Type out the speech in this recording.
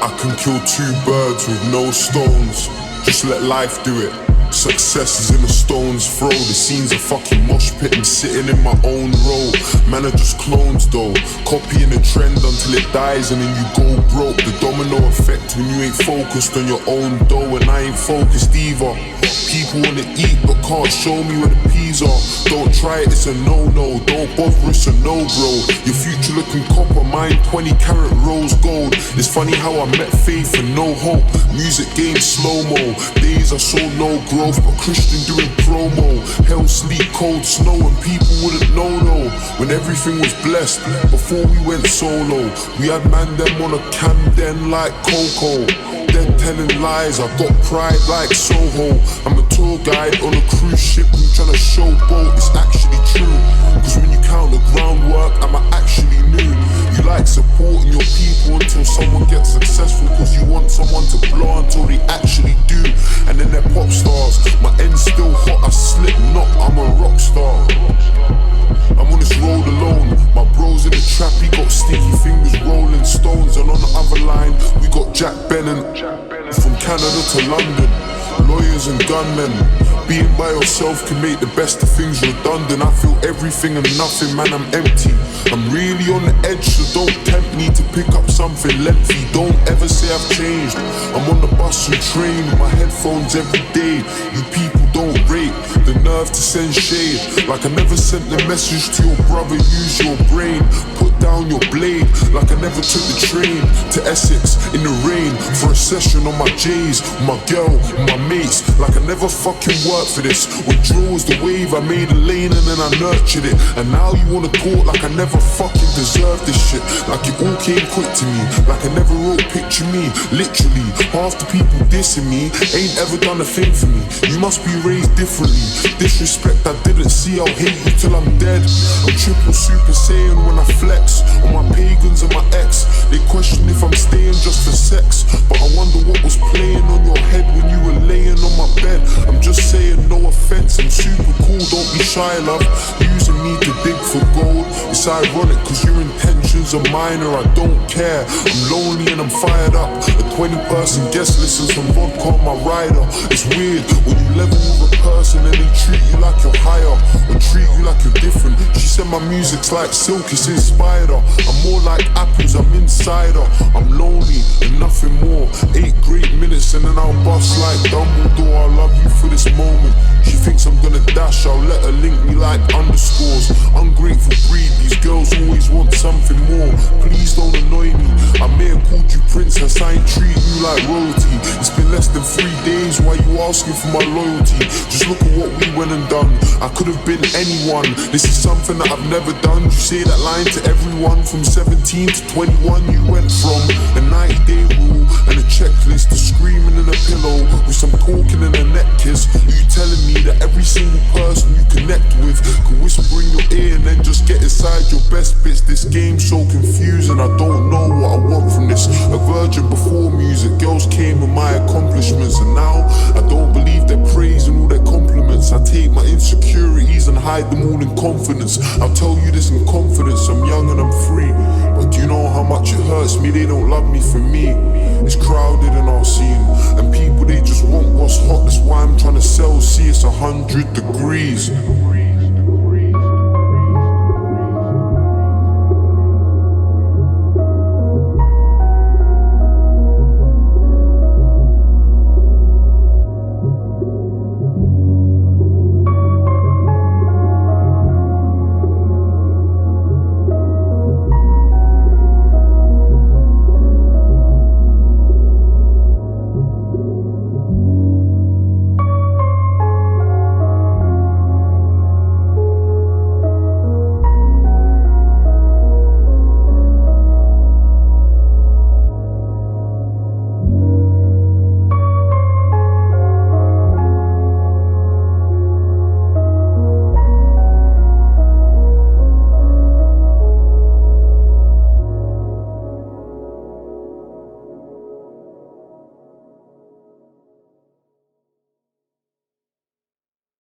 I can kill two birds with no stones. Just let life do it. Success is in a stone's throw. The scene's a fucking mosh pit. I'm sitting in my own role. Man are just clones though, copying the trend until it dies and then you go broke. The domino effect when you ain't focused on your own dough. And I ain't focused either. People wanna eat but can't show me where the peas are. Don't try it, it's a no-no. Don't bother, it's a no bro. Your future looking copper, mine 20 karat rose gold. It's funny how I met faith and no hope. Music game slow-mo. Days I saw no growth, but Christian doing promo. Hell, sleet, cold snow, and people wouldn't know though. When everything was blessed, before we went solo, we had man them on a Camden like Coco. Dead telling lies, I got pride like Soho. I'm a tour guide on a cruise ship, I'm tryna showboat, it's actually true. Cause when you count the groundwork, I'm actually new. You like supporting your people until someone gets successful, cause you want someone to blow until they actually do. And then they're pop stars, my end's still hot, I slip not, I'm a rock star. I'm on this road alone, my bro's in the trap, he got sticky fingers, rolling stones. And on the other line, we got Jack Bennett, from Canada to London, lawyers and gunmen. Being by yourself can make the best of things redundant. I feel everything and nothing, man, I'm empty. I'm really on the edge, so don't tempt me to pick up something lengthy. Don't ever say I've changed. I'm on the bus and train with my headphones every day. You people don't rate the nerve to send shade. Like I never sent the message to your brother, use your brain. Put down your blade, like I never took the train to Essex in the rain for a session on my J's, with my girl, with my mates. Like I never fucking worked for this. When drill was the wave, I made a lane and then I nurtured it. And now you wanna talk like I never fucking deserved this shit. Like it all came quick to me, like I never wrote picture me. Literally, half the people dissing me ain't ever done a thing for me. You must be raised differently. Disrespect I didn't see, I'll hate you till I'm dead. I'm triple super saiyan when I flex on my pagans and my ex. They question if I'm staying just for sex, but I wonder what was playing on your head when you were laying on my bed. I'm just saying, no offense, I'm super cool, don't be shy, love. Using me to dig for gold. It's ironic cause your intentions are minor, I don't care. I'm lonely and I'm fired up. A 20-person guest listens from vodka on my rider. It's weird when you level with a person and they treat you like you're higher, or treat you like you're different. She said my music's like silk, it's inspired her. I'm more like apples, I'm insider. I'm lonely and nothing more. 8 great minutes and then I'll bust like Dumbledore. I love you for this moment. She thinks I'm gonna dash, I'll let her link me like underscores. Ungrateful breed, these girls always want something more. Please don't annoy me, I may have called you princess, I ain't treating you like royalty. It's been less than 3 days, why you asking for my loyalty? Just look at what we went and done. I could have been anyone, this is something that I've never done. You say that line to everyone. From 17 to 21 you went from a 90-day rule and a checklist to screaming in a pillow with some talking and a neck kiss. Are you telling me that every single person you connect with can whisper in your ear and then just get inside your best bits? This game's so confusing, I don't know what I want from this. A virgin before music, girls came with my accomplishments, and now I don't believe their praise and all their compliments. I take my insecurities and hide them all in confidence. I'll tell you this in confidence, I'm young and I'm free. But do you know how much it hurts me? They don't love me for me. It's crowded in our scene, and people they just want what's hot. That's why I'm trying to sell. See, it's 100 degrees.